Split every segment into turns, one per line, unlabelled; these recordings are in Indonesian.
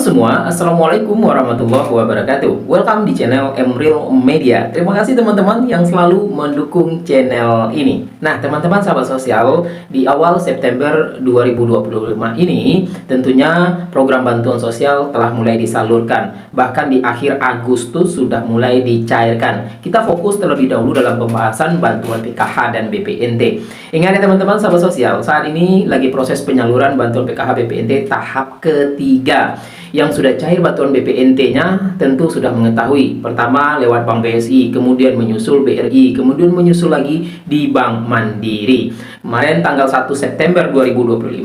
semua, Assalamualaikum warahmatullahi wabarakatuh. Welcome di channel Emril Media. Terima kasih teman-teman yang selalu mendukung channel ini. Nah teman-teman sahabat sosial, di awal September 2025 ini tentunya program bantuan sosial telah mulai disalurkan. Bahkan di akhir Agustus sudah mulai dicairkan. Kita fokus terlebih dahulu dalam pembahasan bantuan PKH dan BPNT. Ingat ya teman-teman sahabat sosial, saat ini lagi proses penyaluran bantuan PKH BPNT tahap ketiga. Yang sudah cair bantuan BPNT-nya tentu sudah mengetahui. Pertama lewat Bank BSI, kemudian menyusul BRI, kemudian menyusul lagi di Bank Mandiri. Kemarin tanggal 1 September 2025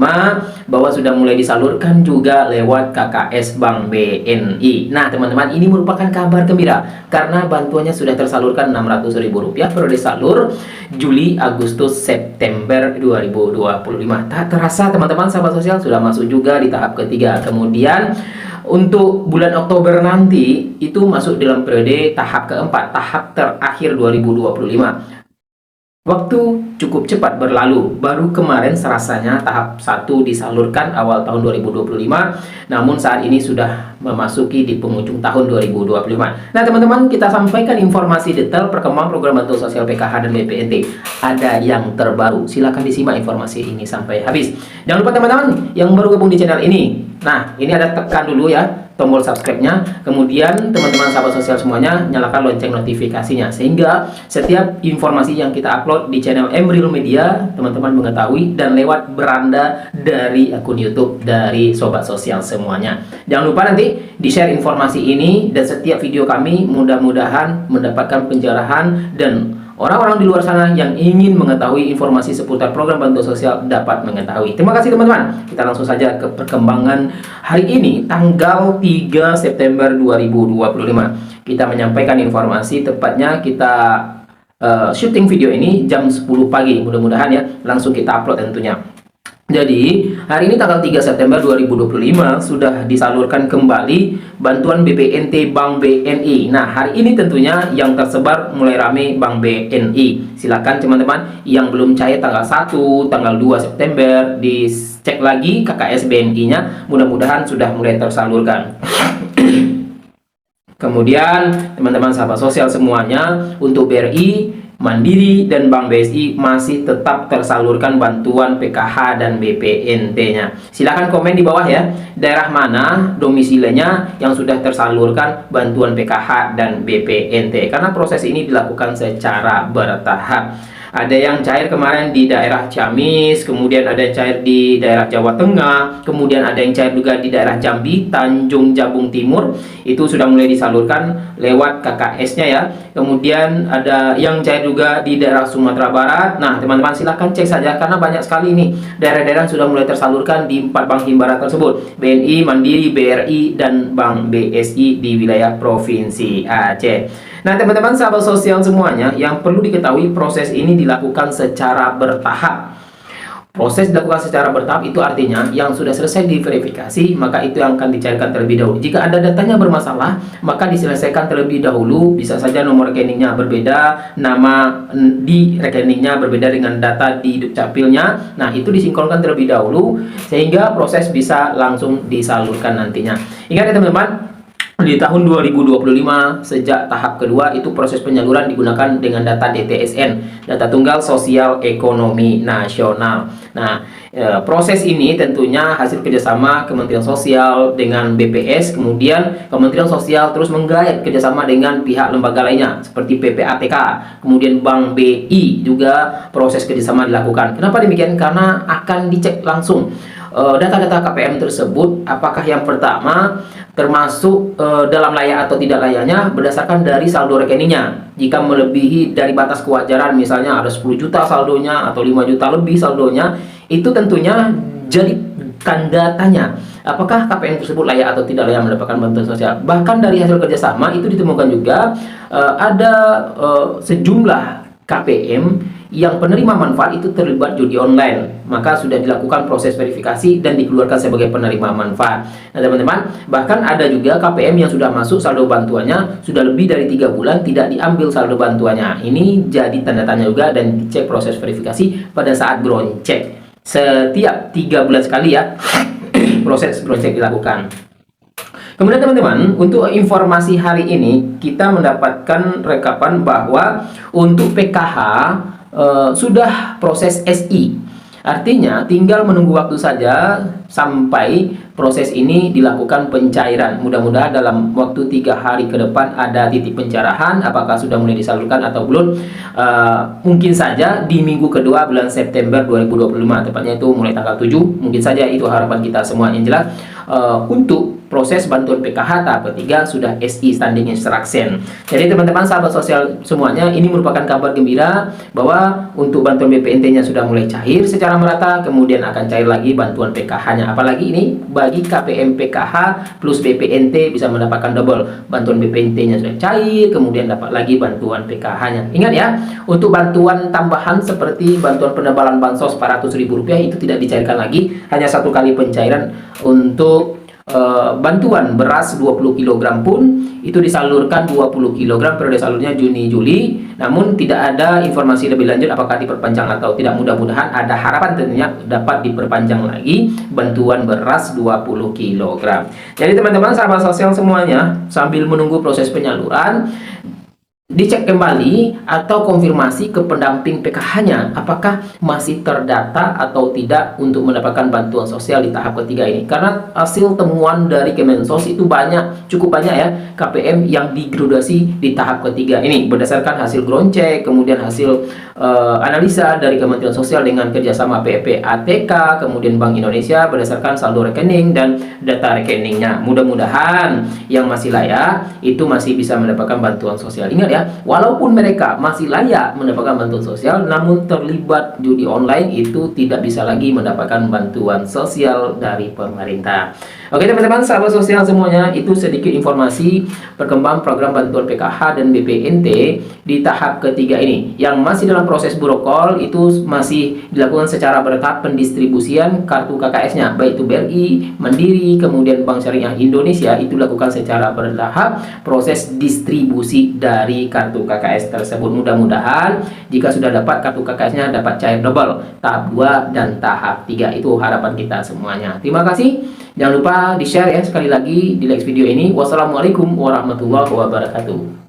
bahwa sudah mulai disalurkan juga lewat KKS Bank BNI. Nah teman-teman, ini merupakan kabar gembira karena bantuannya sudah tersalurkan Rp600.000 periode salur Juli, Agustus, September 2025. Tak terasa teman-teman sahabat sosial sudah masuk juga di tahap ketiga. Kemudian untuk bulan Oktober nanti itu masuk dalam periode tahap keempat, tahap terakhir 2025. Waktu cukup cepat berlalu, baru kemarin serasanya tahap 1 disalurkan awal tahun 2025, namun saat ini sudah memasuki di penghujung tahun 2025. Nah teman-teman, kita sampaikan informasi detail perkembangan program bantuan sosial PKH dan BPNT. Ada yang terbaru, silahkan disimak informasi ini sampai habis. Jangan lupa teman-teman yang baru gabung di channel ini, nah ini ada tekan dulu ya tombol subscribe-nya, kemudian teman-teman sahabat sosial semuanya nyalakan lonceng notifikasinya sehingga setiap informasi yang kita upload di channel Emril Media teman-teman mengetahui dan lewat beranda dari akun YouTube dari sobat sosial semuanya. Jangan lupa nanti di-share informasi ini dan setiap video kami mudah-mudahan mendapatkan pencerahan dan orang-orang di luar sana yang ingin mengetahui informasi seputar program bantuan sosial dapat mengetahui. Terima kasih teman-teman. Kita langsung saja ke perkembangan hari ini, tanggal 3 September 2025. Kita menyampaikan informasi, tepatnya kita syuting video ini jam 10 pagi. Mudah-mudahan ya, langsung kita upload tentunya. Jadi, hari ini tanggal 3 September 2025 sudah disalurkan kembali bantuan BPNT Bank BNI. Nah, hari ini tentunya yang tersebar mulai rame Bank BNI. Silakan teman-teman yang belum cair tanggal 1, tanggal 2 September dicek lagi KKS BNI-nya. Mudah-mudahan sudah mulai tersalurkan. Kemudian, teman-teman sahabat sosial semuanya, untuk BRI, Mandiri dan Bank BSI masih tetap tersalurkan bantuan PKH dan BPNT-nya. Silakan komen di bawah ya, daerah mana domisilinya yang sudah tersalurkan bantuan PKH dan BPNT. Karena proses ini dilakukan secara bertahap. Ada yang cair kemarin di daerah Ciamis, kemudian ada yang cair di daerah Jawa Tengah, kemudian ada yang cair juga di daerah Jambi, Tanjung Jabung Timur. Itu sudah mulai disalurkan lewat KKS-nya ya. Kemudian ada yang cair juga di daerah Sumatera Barat. Nah teman-teman silahkan cek saja karena banyak sekali nih daerah-daerah sudah mulai tersalurkan di 4 bank himbara tersebut, BNI, Mandiri, BRI, dan Bank BSI di wilayah Provinsi Aceh. Nah teman-teman sahabat sosial semuanya, yang perlu diketahui proses ini dilakukan secara bertahap. Proses dilakukan secara bertahap itu artinya yang sudah selesai diverifikasi maka itu yang akan dicairkan terlebih dahulu. Jika ada datanya bermasalah maka diselesaikan terlebih dahulu. Bisa saja nomor rekeningnya berbeda, nama di rekeningnya berbeda dengan data di dukcapilnya. Nah itu disinkronkan terlebih dahulu sehingga proses bisa langsung disalurkan nantinya. Ingat ya teman-teman, di tahun 2025 sejak tahap kedua itu proses penyaluran digunakan dengan data DTSN, data tunggal sosial ekonomi nasional. Nah proses ini tentunya hasil kerjasama Kementerian Sosial dengan BPS, kemudian Kementerian Sosial terus menggait kerjasama dengan pihak lembaga lainnya seperti PPATK, kemudian Bank BI juga proses kerjasama dilakukan. Kenapa demikian? Karena akan dicek langsung data-data KPM tersebut, apakah yang pertama termasuk dalam layak atau tidak layaknya berdasarkan dari saldo rekeningnya. Jika melebihi dari batas kewajaran, misalnya ada 10 juta saldonya atau 5 juta lebih saldonya, itu tentunya jadi tanda tanya apakah KPM tersebut layak atau tidak layak mendapatkan bantuan sosial. Bahkan dari hasil kerjasama itu ditemukan juga ada sejumlah KPM yang penerima manfaat itu terlibat judi online, maka sudah dilakukan proses verifikasi dan dikeluarkan sebagai penerima manfaat. Nah teman-teman, bahkan ada juga KPM yang sudah masuk saldo bantuannya sudah lebih dari 3 bulan tidak diambil saldo bantuannya. Ini jadi tanda tanya juga dan dicek proses verifikasi pada saat ground check. Setiap 3 bulan sekali ya proses ground check dilakukan. Kemudian teman-teman, untuk informasi hari ini kita mendapatkan rekapan bahwa untuk PKH sudah proses SI. Artinya tinggal menunggu waktu saja sampai proses ini dilakukan pencairan. Mudah-mudahan dalam waktu 3 hari ke depan ada titik pencerahan, apakah sudah mulai disalurkan atau belum. Mungkin saja di minggu kedua bulan September 2025, tepatnya itu mulai tanggal 7. Mungkin saja itu harapan kita semua. Yang jelas untuk proses bantuan PKH tahap ketiga sudah SI, Standing Instruction. Jadi teman-teman sahabat sosial semuanya, ini merupakan kabar gembira bahwa untuk bantuan BPNT-nya sudah mulai cair secara merata, kemudian akan cair lagi bantuan PKH-nya. Apalagi ini bagi KPM PKH plus BPNT bisa mendapatkan double. Bantuan BPNT-nya sudah cair, kemudian dapat lagi bantuan PKH-nya. Ingat ya, untuk bantuan tambahan seperti bantuan penebalan bansos Rp400.000 itu tidak dicairkan lagi, hanya 1 kali pencairan. Untuk bantuan beras 20 kg pun itu disalurkan 20 kg, periode salurnya Juni-Juli, namun tidak ada informasi lebih lanjut apakah diperpanjang atau tidak. Mudah-mudahan ada harapan tentunya dapat diperpanjang lagi bantuan beras 20 kg. Jadi teman-teman sahabat sosial semuanya, sambil menunggu proses penyaluran, dicek kembali atau konfirmasi ke pendamping PKH-nya apakah masih terdata atau tidak untuk mendapatkan bantuan sosial di tahap ketiga ini. Karena hasil temuan dari Kemensos itu cukup banyak ya KPM yang digradasi di tahap ketiga ini berdasarkan hasil ground check, kemudian hasil analisa dari Kementerian Sosial dengan kerjasama PPATK, kemudian Bank Indonesia berdasarkan saldo rekening dan data rekeningnya. Mudah-mudahan yang masih layak itu masih bisa mendapatkan bantuan sosial. Ingat ya, walaupun mereka masih layak mendapatkan bantuan sosial, namun terlibat judi online itu tidak bisa lagi mendapatkan bantuan sosial dari pemerintah. Oke teman-teman sahabat sosial semuanya, itu sedikit informasi perkembangan program bantuan PKH dan BPNT di tahap ketiga ini. Yang masih dalam proses burokol itu masih dilakukan secara bertahap pendistribusian kartu KKS-nya, baik itu BRI, Mandiri, kemudian Bank Syariah Indonesia, itu dilakukan secara bertahap proses distribusi dari kartu KKS tersebut. Mudah-mudahan jika sudah dapat kartu KKS-nya dapat cair double tahap 2 dan tahap 3. Itu harapan kita semuanya. Terima kasih. Jangan lupa di-share ya sekali lagi di like video ini. Wassalamualaikum warahmatullahi wabarakatuh.